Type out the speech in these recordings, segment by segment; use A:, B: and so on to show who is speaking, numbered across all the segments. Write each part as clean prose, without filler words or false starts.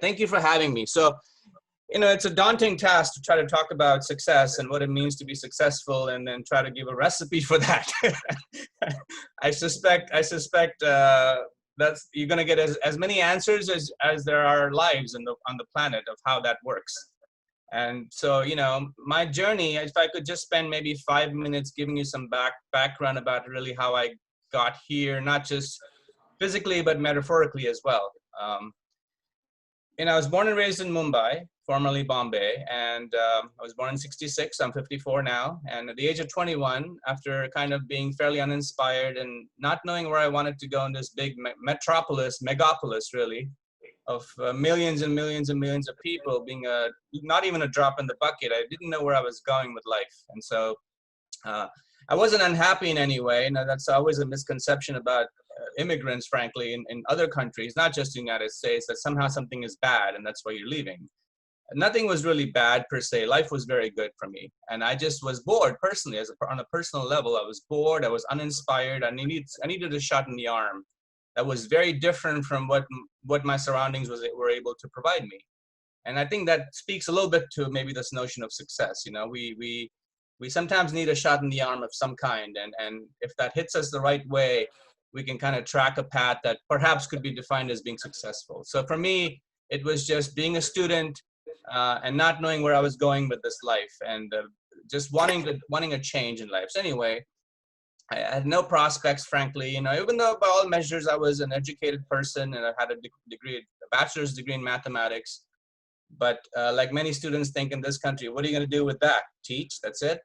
A: Thank you for having me. So, it's a daunting task to try to talk about success and what it means to be successful, and then try to give a recipe for that. I suspect that's you're going to get as many answers as there are lives on the planet of how that works. And so, my journey, if I could just spend maybe 5 minutes giving you some background about really how I got here, not just physically, but metaphorically as well. I was born and raised in Mumbai, formerly Bombay, and I was born in '66. I'm 54 now. And at the age of 21, after kind of being fairly uninspired and not knowing where I wanted to go in this big megapolis really, of millions and millions and millions of people, being not even a drop in the bucket, I didn't know where I was going with life. And so I wasn't unhappy in any way. That's always a misconception about immigrants, frankly, in other countries, not just the United States, that somehow something is bad and that's why you're leaving. Nothing was really bad per se. Life was very good for me. And I just was bored personally, on a personal level. I was bored, I was uninspired, I needed a shot in the arm that was very different from what my surroundings were able to provide me. And I think that speaks a little bit to maybe this notion of success. We sometimes need a shot in the arm of some kind. And if that hits us the right way, we can kind of track a path that perhaps could be defined as being successful. So for me, it was just being a student and not knowing where I was going with this life, and just wanting a change in life. So anyway, I had no prospects, frankly. Even though by all measures I was an educated person and I had a bachelor's degree in mathematics. But like many students think in this country, what are you going to do with that? Teach? That's it?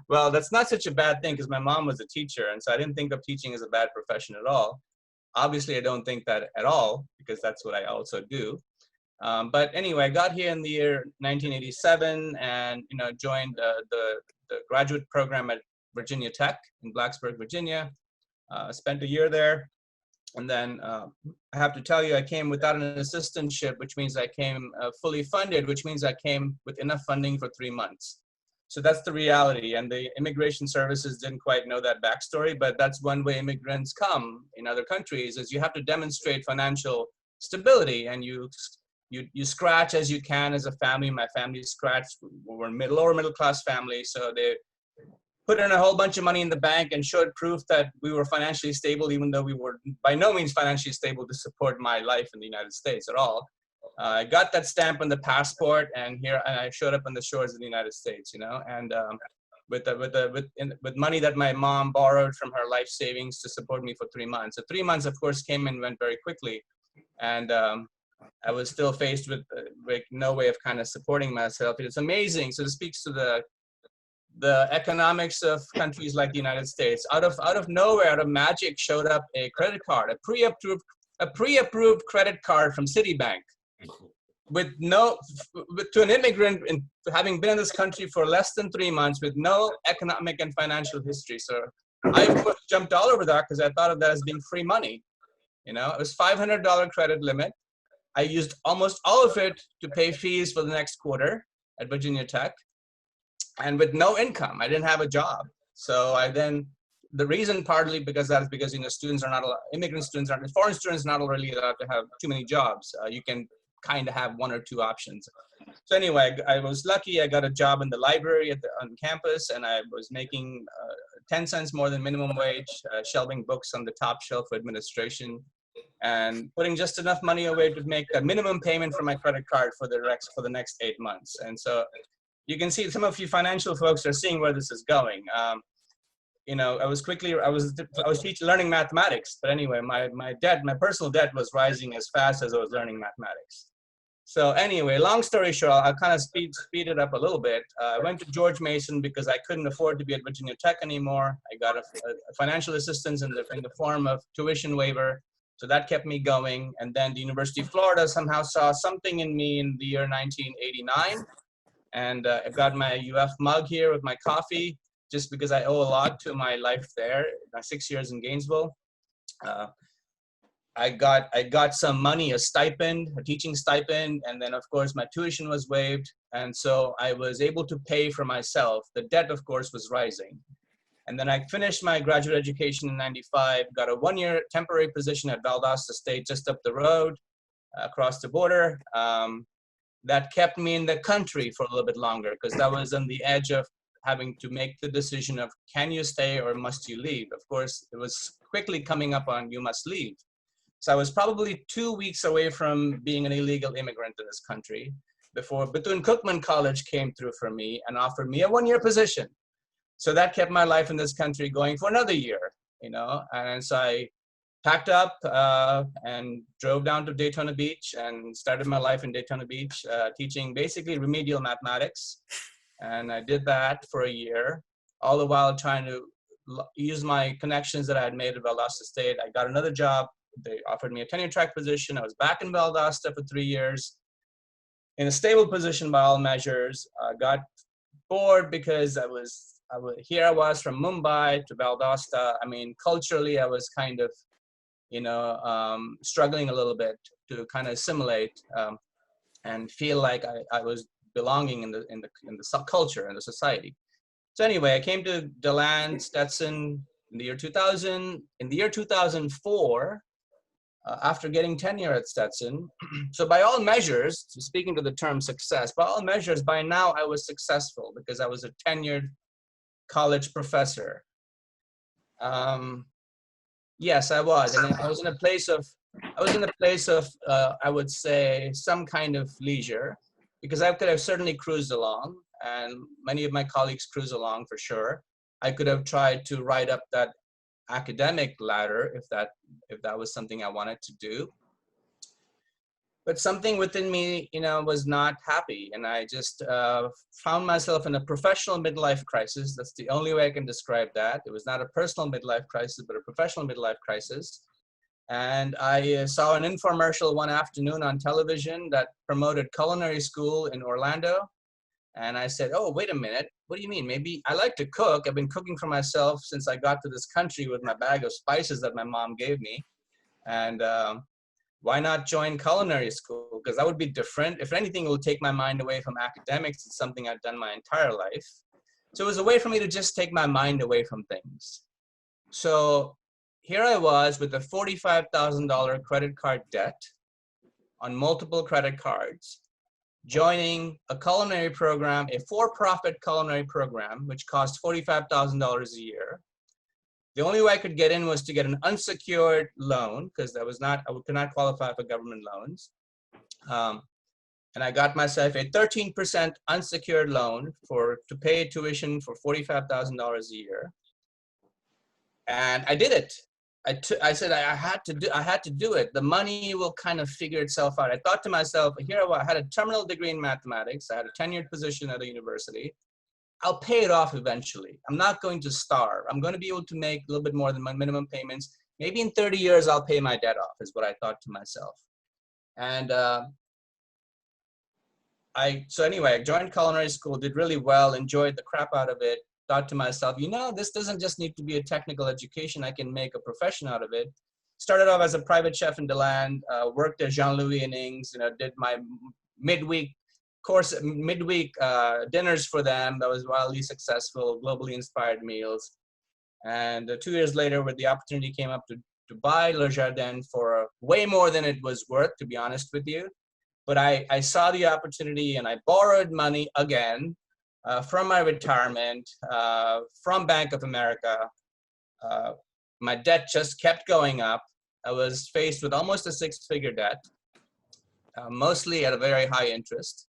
A: Well, that's not such a bad thing, because my mom was a teacher, and so I didn't think of teaching as a bad profession at all. Obviously, I don't think that at all, because that's what I also do. But anyway, I got here in the year 1987 and joined the graduate program at Virginia Tech in Blacksburg, Virginia. Spent a year there. And then I have to tell you, I came without an assistantship, which means I came fully funded, which means I came with enough funding for 3 months. So that's the reality. And the immigration services didn't quite know that backstory, but that's one way immigrants come in other countries, is you have to demonstrate financial stability, and you scratch as you can as a family. My family scratched. We're a lower middle class family, so they put in a whole bunch of money in the bank and showed proof that we were financially stable, even though we were by no means financially stable to support my life in the United States at all. I got that stamp on the passport, and I showed up on the shores of the United States, and with money that my mom borrowed from her life savings to support me for 3 months. So 3 months, of course, came and went very quickly, and I was still faced with no way of kind of supporting myself. It's amazing. So it speaks to the economics of countries like the United States. Out of nowhere, out of magic, showed up a credit card, a pre-approved credit card from Citibank, to an immigrant having been in this country for less than 3 months with no economic and financial history. So I of course jumped all over that, because I thought of that as being free money. It was $500 credit limit. I used almost all of it to pay fees for the next quarter at Virginia Tech. And with no income, I didn't have a job. So the reason partly because students are not allowed, foreign students are not really allowed to have too many jobs. You can kind of have 1 or 2 options. So anyway, I was lucky. I got a job in the library on campus, and I was making 10 cents more than minimum wage, shelving books on the top shelf for administration, and putting just enough money away to make a minimum payment for my credit card for the next 8 months. And so you can see some of you financial folks are seeing where this is going. I was learning mathematics, but anyway, my personal debt was rising as fast as I was learning mathematics. So anyway, long story short, I'll kind of speed it up a little bit. I went to George Mason because I couldn't afford to be at Virginia Tech anymore. I got a financial assistance in the form of tuition waiver. So that kept me going. And then the University of Florida somehow saw something in me in the year 1989. And I've got my UF mug here with my coffee, just because I owe a lot to my life there, my 6 years in Gainesville. I got some money, a teaching stipend, and then of course my tuition was waived. And so I was able to pay for myself. The debt, of course, was rising. And then I finished my graduate education in '95, got a 1-year temporary position at Valdosta State just up the road. across the border. That kept me in the country for a little bit longer because that was on the edge of having to make the decision of can you stay or must you leave? Of course, it was quickly coming up on you must leave. So I was probably 2 weeks away from being an illegal immigrant in this country before Bethune-Cookman College came through for me and offered me a 1-year position. So that kept my life in this country going for another year, you know, and so I packed up and drove down to Daytona Beach and started my life in Daytona Beach, teaching basically remedial mathematics. And I did that for a year, all the while trying to use my connections that I had made at Valdosta State. I got another job. They offered me a tenure track position. I was back in Valdosta for 3 years in a stable position by all measures. I got bored because here I was from Mumbai to Valdosta. I mean, culturally, I was kind of, you know, struggling a little bit to kind of assimilate and feel like I was belonging in the subculture and the society. So anyway, I came to DeLand Stetson in the year 2000. In the year 2004, after getting tenure at Stetson, so by all measures, speaking to the term success, by all measures, by now I was successful because I was a tenured college professor. Yes, I was, and I was in a place of, I would say, some kind of leisure, because I could have certainly cruised along, and many of my colleagues cruise along for sure. I could have tried to ride up that academic ladder if that was something I wanted to do. But something within me, you know, was not happy, and I just found myself in a professional midlife crisis. That's the only way I can describe that. It was not a personal midlife crisis, but a professional midlife crisis. And I saw an infomercial one afternoon on television that promoted culinary school in Orlando. And I said, oh, wait a minute. What do you mean? Maybe I like to cook. I've been cooking for myself since I got to this country with my bag of spices that my mom gave me. And why not join culinary school? Because that would be different. If anything, it would take my mind away from academics. It's something I've done my entire life. So it was a way for me to just take my mind away from things. So here I was with a $45,000 credit card debt on multiple credit cards, joining a culinary program, a for-profit culinary program, which cost $45,000 a year. The only way I could get in was to get an unsecured loan, because I could not qualify for government loans. And I got myself a 13% unsecured loan to pay tuition for $45,000 a year. And I did it. I said I had to do it. The money will kind of figure itself out. I thought to myself, here I had a terminal degree in mathematics. I had a tenured position at a university. I'll pay it off eventually. I'm not going to starve. I'm going to be able to make a little bit more than my minimum payments. Maybe in 30 years, I'll pay my debt off, is what I thought to myself. And so anyway, I joined culinary school, did really well, enjoyed the crap out of it. Thought to myself, you know, this doesn't just need to be a technical education. I can make a profession out of it. Started off as a private chef in DeLand, worked at Jean-Louis Innings, you know, did my midweek dinners for them. That was wildly successful, globally inspired meals. And 2 years later, where the opportunity came up to buy Le Jardin for way more than it was worth, to be honest with you. But I saw the opportunity and I borrowed money again from my retirement, from Bank of America. My debt just kept going up. I was faced with almost a 6-figure debt, mostly at a very high interest.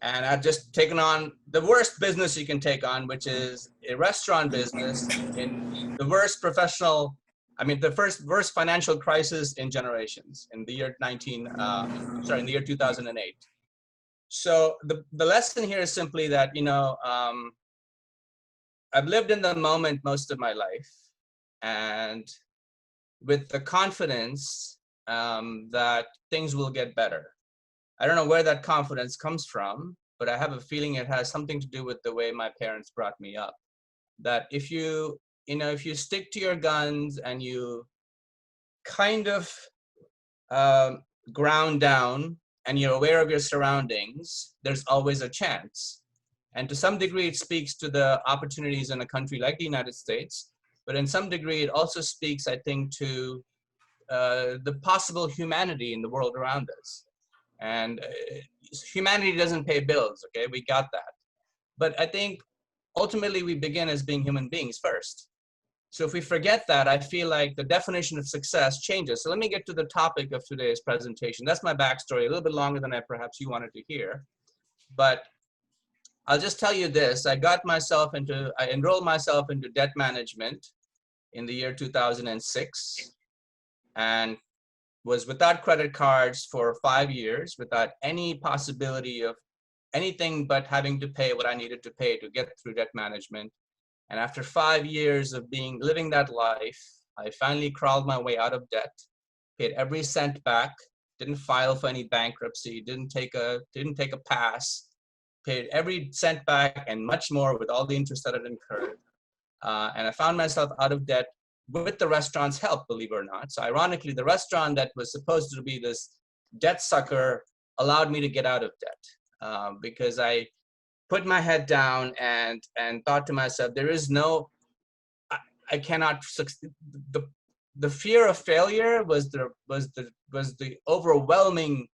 A: And I've just taken on the worst business you can take on, which is a restaurant business in the worst worst financial crisis in generations in the year in the year 2008. So the lesson here is simply that, you know, I've lived in the moment most of my life, and with the confidence that things will get better. I don't know where that confidence comes from, but I have a feeling it has something to do with the way my parents brought me up. That if you stick to your guns and you kind of ground down and you're aware of your surroundings, there's always a chance. And to some degree, it speaks to the opportunities in a country like the United States. But in some degree, it also speaks, I think, to the possible humanity in the world around us. And humanity doesn't pay bills, okay? We got that. But I think ultimately we begin as being human beings first. So if we forget that, I feel like the definition of success changes. So let me get to the topic of today's presentation. That's my backstory, a little bit longer than perhaps you wanted to hear. But I'll just tell you this. I enrolled myself into debt management in the year 2006 and was without credit cards for 5 years, without any possibility of anything but having to pay what I needed to pay to get through debt management. And after 5 years of living that life, I finally crawled my way out of debt, paid every cent back, didn't file for any bankruptcy, didn't take a pass, paid every cent back and much more with all the interest that had incurred. And I found myself out of debt with the restaurant's help, believe it or not. So ironically, the restaurant that was supposed to be this debt sucker allowed me to get out of debt because I put my head down and thought to myself, there is no, I cannot succeed. The fear of failure was the overwhelming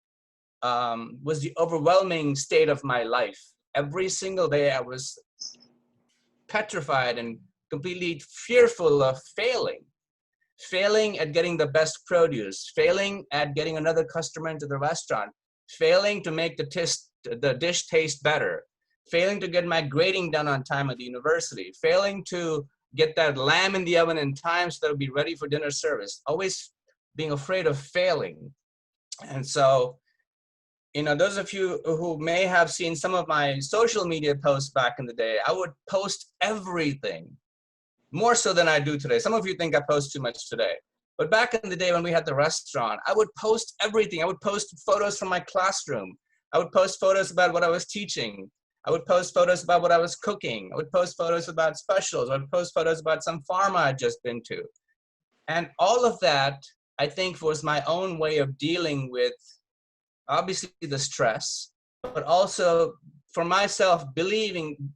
A: state of my life. Every single day I was petrified and completely fearful of failing at getting the best produce, failing at getting another customer into the restaurant, failing to make the dish taste better, failing to get my grading done on time at the university, failing to get that lamb in the oven in time so that it'll be ready for dinner service, always being afraid of failing. And so, you know, those of you who may have seen some of my social media posts back in the day, I would post everything, more so than I do today. Some of you think I post too much today. But back in the day when we had the restaurant, I would post everything. I would post photos from my classroom. I would post photos about what I was teaching. I would post photos about what I was cooking. I would post photos about specials. I would post photos about some farm I had just been to. And all of that, I think, was my own way of dealing with, obviously, the stress, but also for myself,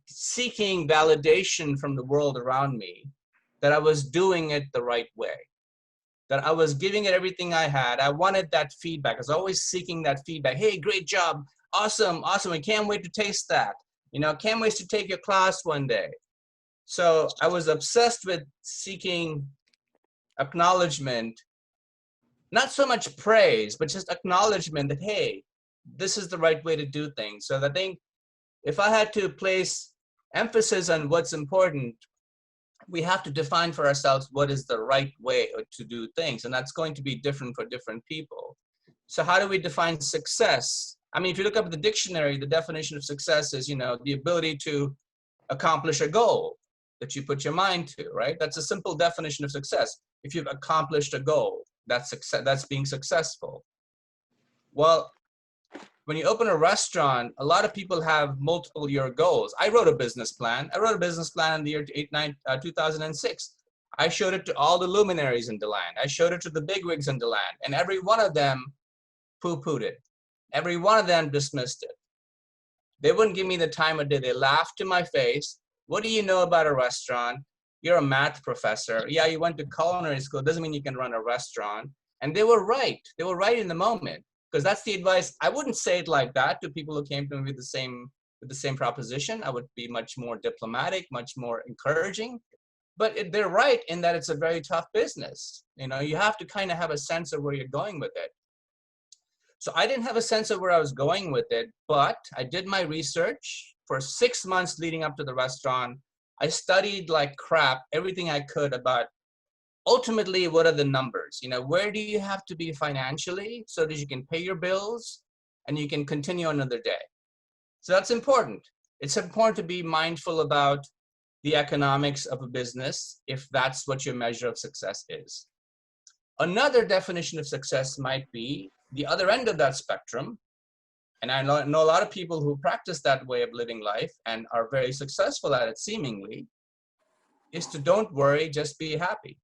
A: seeking validation from the world around me that I was doing it the right way, that I was giving it everything I had. I wanted that feedback. I was always seeking that feedback. Hey, great job. Awesome, awesome. I can't wait to taste that. You know, can't wait to take your class one day. So I was obsessed with seeking acknowledgement, not so much praise, but just acknowledgement that, hey, this is the right way to do things. So I think if I had to place emphasis on what's important, we have to define for ourselves what is the right way to do things. And that's going to be different for different people. So how do we define success? I mean, if you look up the dictionary, the definition of success is, you know, the ability to accomplish a goal that you put your mind to, right? That's a simple definition of success. If you've accomplished a goal, that's success, that's being successful. Well, when you open a restaurant, a lot of people have multiple year goals. I wrote a business plan. I wrote a business plan in the year 2006. I showed it to all the luminaries in DeLand. I showed it to the bigwigs in DeLand, and every one of them poo-pooed it. Every one of them dismissed it. They wouldn't give me the time of day. They laughed to my face. What do you know about a restaurant? You're a math professor. Yeah, you went to culinary school. Doesn't mean you can run a restaurant. And they were right. They were right in the moment, because that's the advice. I wouldn't say it like that to people who came to me with the same proposition. I would be much more diplomatic, much more encouraging. But they're right in that it's a very tough business. You know, you have to kind of have a sense of where you're going with it. So I didn't have a sense of where I was going with it, but I did my research for 6 months leading up to the restaurant. I studied like crap, everything I could about ultimately what are the numbers? You know, where do you have to be financially so that you can pay your bills and you can continue another day? So that's important. It's important to be mindful about the economics of a business if that's what your measure of success is. Another definition of success might be the other end of that spectrum, and I know a lot of people who practice that way of living life and are very successful at it seemingly, is to don't worry, just be happy,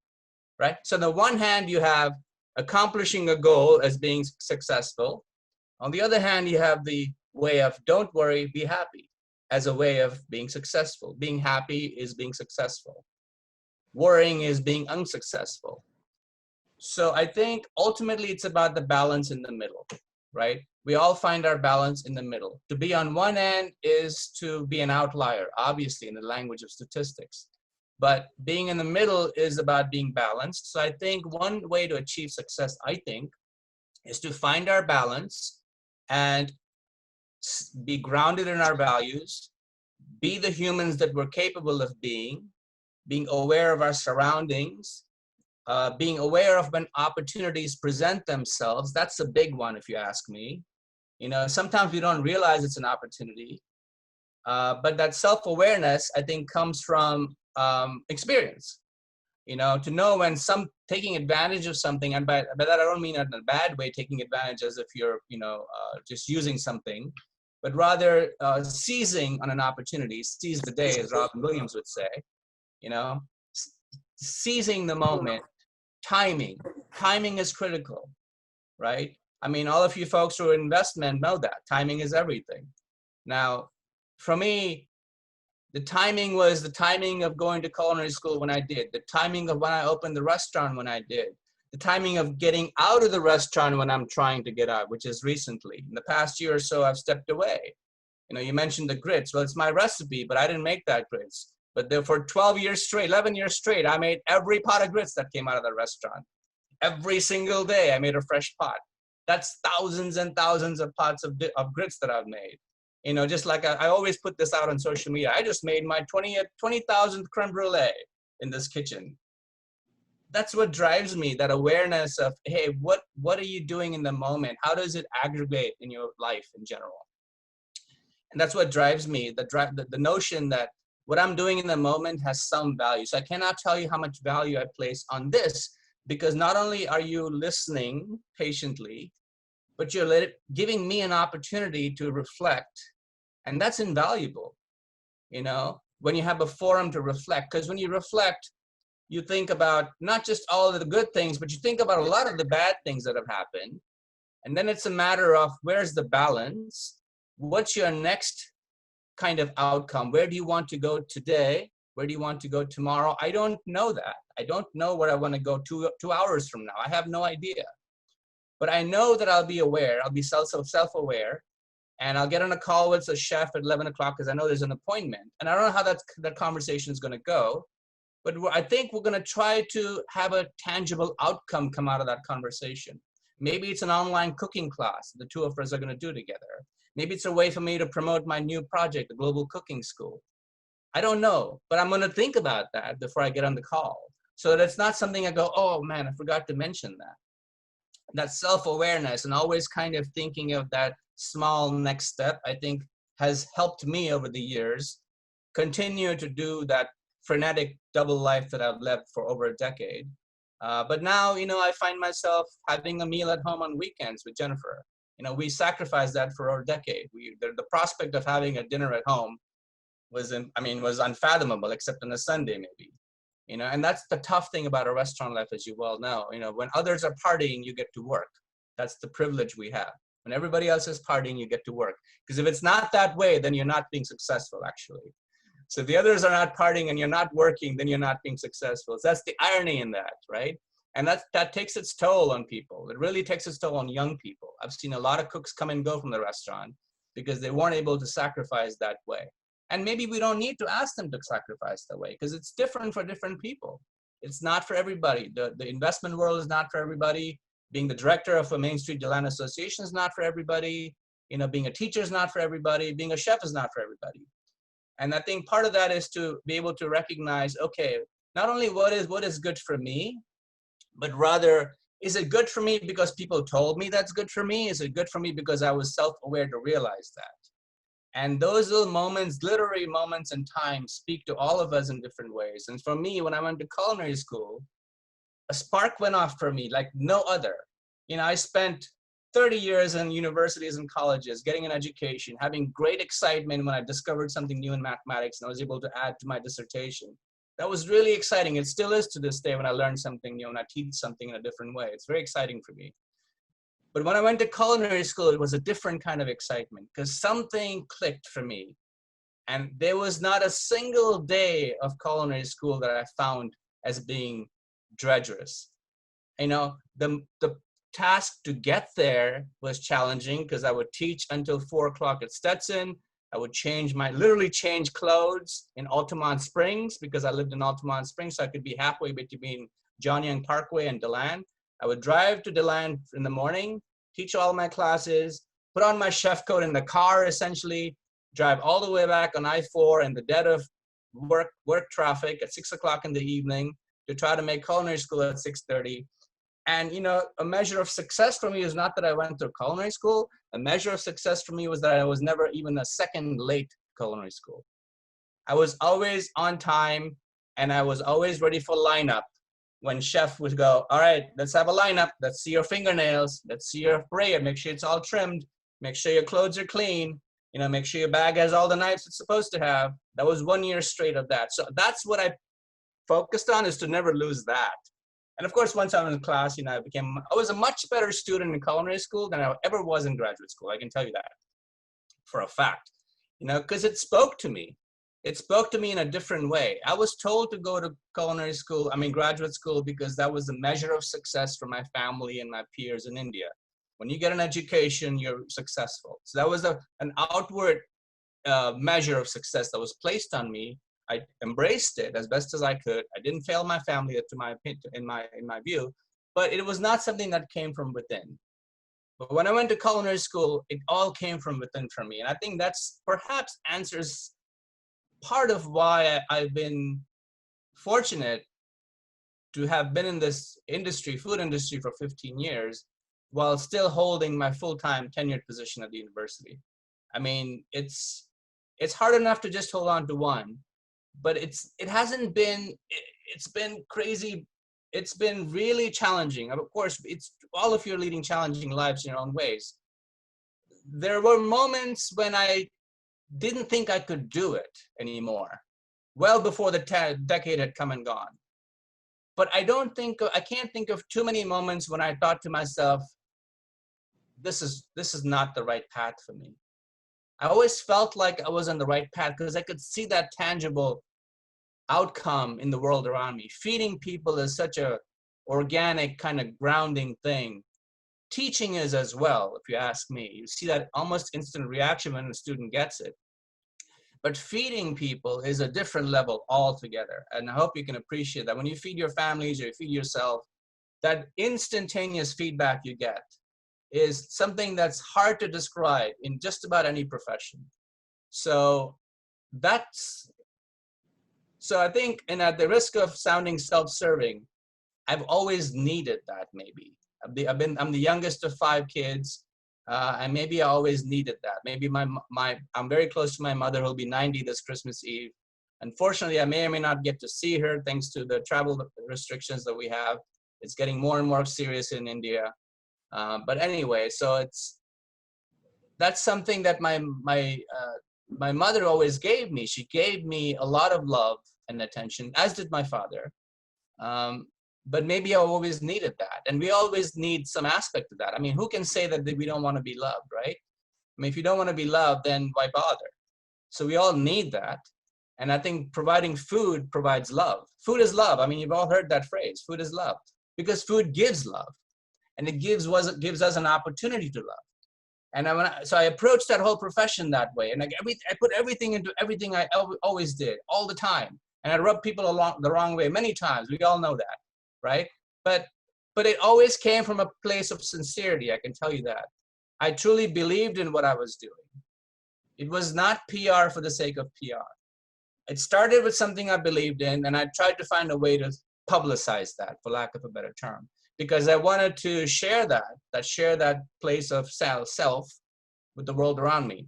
A: right? So on the one hand, you have accomplishing a goal as being successful. On the other hand, you have the way of don't worry, be happy as a way of being successful. Being happy is being successful. Worrying is being unsuccessful. So I think ultimately it's about the balance in the middle, right? We all find our balance in the middle. To be on one end is to be an outlier, obviously, in the language of statistics. But being in the middle is about being balanced. So I think one way to achieve success, I think, is to find our balance and be grounded in our values, be the humans that we're capable of being aware of our surroundings, being aware of when opportunities present themselves. That's a big one, if you ask me. You know, sometimes we don't realize it's an opportunity, but that self-awareness, I think, comes from experience. You know, to know when taking advantage of something, and by that I don't mean in a bad way, taking advantage as if you're, just using something, but rather seizing on an opportunity, seize the day, as Robin Williams would say, you know, seizing the moment. Timing is critical, right? I mean, all of you folks who are in investment know that timing is everything. Now, for me, the timing was the timing of going to culinary school when I did, the timing of when I opened the restaurant when I did, the timing of getting out of the restaurant when I'm trying to get out, which is recently. In the past year or so, I've stepped away. You know, you mentioned the grits. Well, it's my recipe, but I didn't make that grits. But for 12 years straight, 11 years straight, I made every pot of grits that came out of the restaurant. Every single day, I made a fresh pot. That's thousands and thousands of pots of grits that I've made. You know, just like I always put this out on social media. I just made my 20,000th creme brulee in this kitchen. That's what drives me, that awareness of, hey, what are you doing in the moment? How does it aggregate in your life in general? And that's what drives me, the notion that what I'm doing in the moment has some value. So I cannot tell you how much value I place on this, because not only are you listening patiently, but you're giving me an opportunity to reflect. And that's invaluable, you know, when you have a forum to reflect. Because when you reflect, you think about not just all of the good things, but you think about a lot of the bad things that have happened. And then it's a matter of, where's the balance? What's your next kind of outcome? Where do you want to go today? Where do you want to go tomorrow? I don't know that. I don't know where I want to go 2 hours from now. I have no idea. But I know that I'll be aware. I'll be self-aware. And I'll get on a call with a chef at 11 o'clock because I know there's an appointment. And I don't know how that conversation is going to go. But I think we're going to try to have a tangible outcome come out of that conversation. Maybe it's an online cooking class the two of us are going to do together. Maybe it's a way for me to promote my new project, the Global Cooking School. I don't know, but I'm going to think about that before I get on the call. So that's not something I go, oh man, I forgot to mention that. That self-awareness and always kind of thinking of that small next step, I think has helped me over the years continue to do that frenetic double life that I've lived for over a decade. But now, you know, I find myself having a meal at home on weekends with Jennifer. You know, we sacrificed that for over a decade. The prospect of having a dinner at home was unfathomable, except on a Sunday maybe. You know, and that's the tough thing about a restaurant life, as you well know. You know, when others are partying, you get to work. That's the privilege we have. When everybody else is partying, you get to work. Because if it's not that way, then you're not being successful, actually. So if the others are not partying and you're not working, then you're not being successful. So that's the irony in that, right? And that takes its toll on people. It really takes its toll on young people. I've seen a lot of cooks come and go from the restaurant because they weren't able to sacrifice that way. And maybe we don't need to ask them to sacrifice that way because it's different for different people. It's not for everybody. The investment world is not for everybody. Being the director of a Mainstreet DeLand Association is not for everybody. You know, being a teacher is not for everybody. Being a chef is not for everybody. And I think part of that is to be able to recognize, okay, not only what is good for me, but rather, is it good for me because people told me that's good for me? Is it good for me because I was self-aware to realize that? And those little moments, literary moments in time, speak to all of us in different ways. And for me, when I went to culinary school, a spark went off for me like no other. You know, I spent 30 years in universities and colleges, getting an education, having great excitement when I discovered something new in mathematics and I was able to add to my dissertation. That was really exciting. It still is to this day when I learn something new and I teach something in a different way. It's very exciting for me. But when I went to culinary school, it was a different kind of excitement because something clicked for me. And there was not a single day of culinary school that I found as being drudgerous. You know, the task to get there was challenging because I would teach until 4 o'clock at Stetson. I would literally change clothes in Altamont Springs because I lived in Altamont Springs, so I could be halfway between John Young Parkway and DeLand. I would drive to DeLand in the morning, teach all my classes, put on my chef coat in the car, essentially, drive all the way back on I-4 in the dead of work traffic at 6 o'clock in the evening to try to make culinary school at 6:30. And, you know, a measure of success for me is not that I went to culinary school. A measure of success for me was that I was never even a second late culinary school. I was always on time, and I was always ready for lineup. When chef would go, all right, let's have a lineup. Let's see your fingernails. Let's see your braid. Make sure it's all trimmed. Make sure your clothes are clean. You know, make sure your bag has all the knives it's supposed to have. That was 1 year straight of that. So that's what I focused on, is to never lose that. And of course, once I was in class, you know, I was a much better student in culinary school than I ever was in graduate school. I can tell you that for a fact, you know, because it spoke to me. It spoke to me in a different way. I was told to go to graduate school, because that was the measure of success for my family and my peers in India. When you get an education, you're successful. So that was an outward measure of success that was placed on me. I embraced it as best as I could. I didn't fail my family, in my view, but it was not something that came from within. But when I went to culinary school, it all came from within for me. And I think that's perhaps answers part of why I've been fortunate to have been in this industry, food industry, for 15 years, while still holding my full-time tenured position at the university. I mean, it's hard enough to just hold on to one, but it's been crazy. It's been really challenging. Of course, it's all of you are leading challenging lives in your own ways. There were moments when I didn't think I could do it anymore, well before the decade had come and gone. But I can't think of too many moments when I thought to myself, this is not the right path for me. I always felt like I was on the right path because I could see that tangible outcome in the world around me. Feeding people is such a organic kind of grounding thing. Teaching is as well, if you ask me. You see that almost instant reaction when a student gets it. But feeding people is a different level altogether. And I hope you can appreciate that. When you feed your families or you feed yourself, that instantaneous feedback you get is something that's hard to describe in just about any profession. So I think, and at the risk of sounding self-serving, I've always needed that. Maybe I'm the youngest of 5 kids, and maybe I always needed that. Maybe I'm very close to my mother, who'll be 90 this Christmas Eve. Unfortunately, I may or may not get to see her thanks to the travel restrictions that we have. It's getting more and more serious in India. But anyway, so that's something that my mother always gave me. She gave me a lot of love and attention, as did my father. But maybe I always needed that. And we always need some aspect of that. I mean, who can say that we don't want to be loved, right? I mean, if you don't want to be loved, then why bother? So we all need that. And I think providing food provides love. Food is love. I mean, you've all heard that phrase, food is love, because food gives love. And it gives us an opportunity to love. And so I approached that whole profession that way. And I put everything into everything I always did, all the time. And I rubbed people along the wrong way many times. We all know that, right? But it always came from a place of sincerity, I can tell you that. I truly believed in what I was doing. It was not PR for the sake of PR. It started with something I believed in, and I tried to find a way to publicize that, for lack of a better term, because I wanted to share that place of self with the world around me.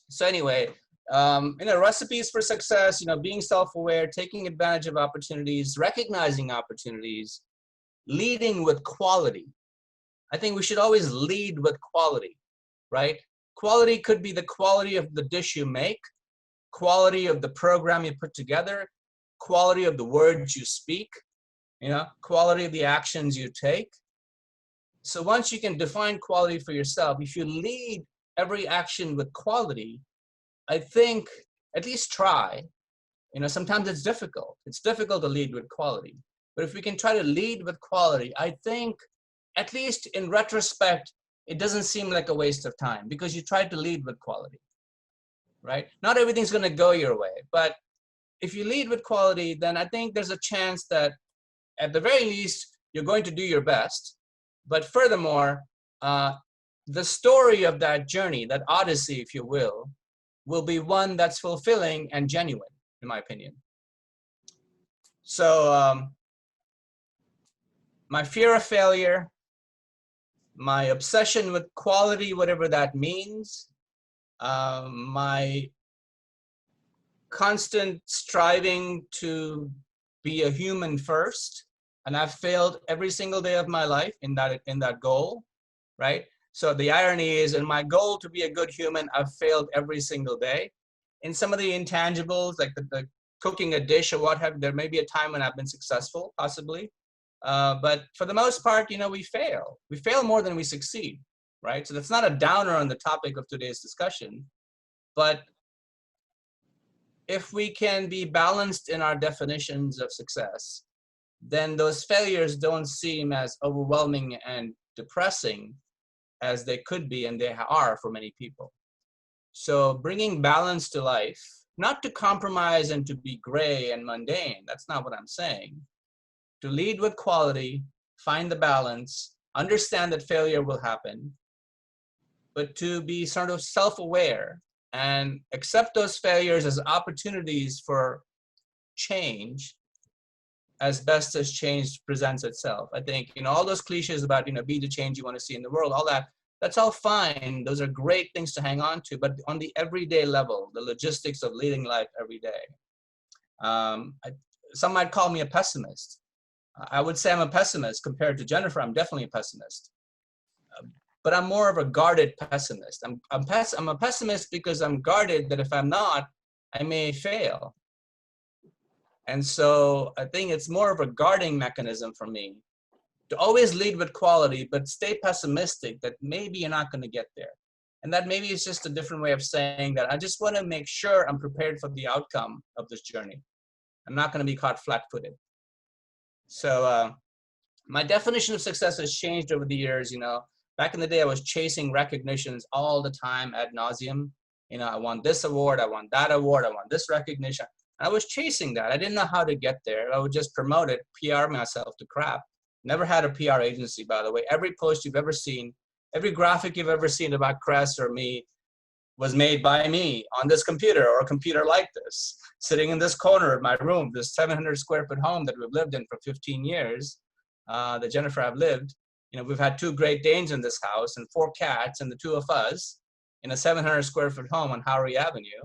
A: So anyway, recipes for success, being self-aware, taking advantage of opportunities, recognizing opportunities, leading with quality. I think we should always lead with quality, right? Quality could be the quality of the dish you make, quality of the program you put together, quality of the words you speak, quality of the actions you take. So once you can define quality for yourself, if you lead every action with quality, I think, at least try. Sometimes it's difficult. It's difficult to lead with quality. But if we can try to lead with quality, I think, at least in retrospect, it doesn't seem like a waste of time because you tried to lead with quality, right? Not everything's going to go your way, but if you lead with quality, then I think there's a chance that at the very least, you're going to do your best. But furthermore, the story of that journey, that odyssey, if you will be one that's fulfilling and genuine, in my opinion. So my fear of failure, my obsession with quality, whatever that means, my constant striving to be a human first, and I've failed every single day of my life in that goal, right? So the irony is, in my goal to be a good human, I've failed every single day. In some of the intangibles, like the cooking a dish or what have you, there may be a time when I've been successful, possibly. But for the most part, you know, we fail. We fail more than we succeed, right? So that's not a downer on the topic of today's discussion. But if we can be balanced in our definitions of success, then those failures don't seem as overwhelming and depressing as they could be, and they are for many people. So bringing balance to life, not to compromise and to be gray and mundane, that's not what I'm saying. To lead with quality, find the balance, understand that failure will happen, but to be sort of self-aware and accept those failures as opportunities for change as best as change presents itself. I think, you know, all those cliches about, you know, be the change you want to see in the world, all that, that's all fine. Those are great things to hang on to, but on the everyday level, the logistics of leading life every day. Some might call me a pessimist. I would say I'm a pessimist compared to Jennifer. I'm definitely a pessimist. But I'm more of a guarded pessimist. I'm a pessimist because I'm guarded that if I'm not, I may fail. And so I think it's more of a guarding mechanism for me to always lead with quality, but stay pessimistic that maybe you're not going to get there. And that maybe is just a different way of saying that I just want to make sure I'm prepared for the outcome of this journey. I'm not going to be caught flat-footed. So my definition of success has changed over the years. You know, back in the day, I was chasing recognitions all the time ad nauseum. You know, I want this award, I want that award, I want this recognition. I was chasing that. I didn't know how to get there. I would just promote it, PR myself to crap. Never had a PR agency, by the way. Every post you've ever seen, every graphic you've ever seen about Crest or me was made by me on this computer or a computer like this, sitting in this corner of my room, this 700 square foot home that we've lived in for 15 years, that Jennifer and I've lived. You know, we've had 2 Great Danes in this house and 4 cats and the 2 of us in a 700 square foot home on Howry Avenue.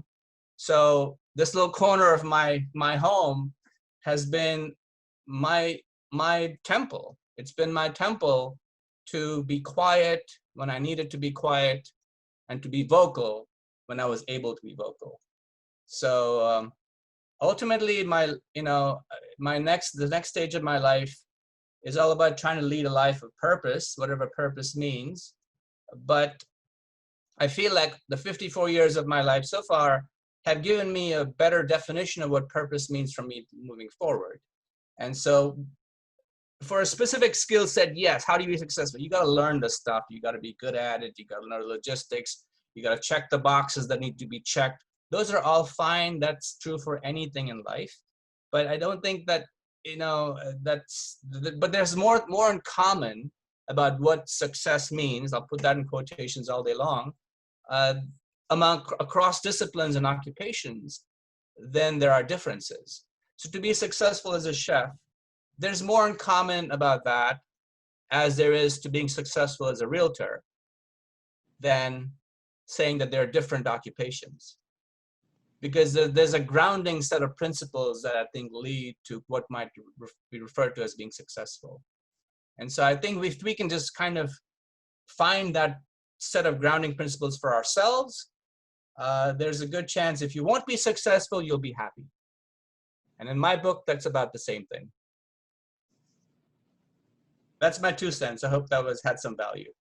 A: So this little corner of my home has been my temple. It's been my temple to be quiet when I needed to be quiet and to be vocal when I was able to be vocal. So ultimately, the next stage of my life is all about trying to lead a life of purpose, whatever purpose means. But I feel like the 54 years of my life so far have given me a better definition of what purpose means for me moving forward. And so for a specific skill set, yes, how do you be successful? You got to learn the stuff. You got to be good at it. You got to know the logistics. You got to check the boxes that need to be checked. Those are all fine. That's true for anything in life. But I don't think that, you know, but there's more in common about what success means. I'll put that in quotations all day long. Across disciplines and occupations, then there are differences. So to be successful as a chef, there's more in common about that as there is to being successful as a realtor than saying that there are different occupations. Because there's a grounding set of principles that I think lead to what might be referred to as being successful. And so I think if we can just kind of find that set of grounding principles for ourselves, there's a good chance if you won't be successful, you'll be happy. And in my book, that's about the same thing. That's my 2 cents. I hope that had some value.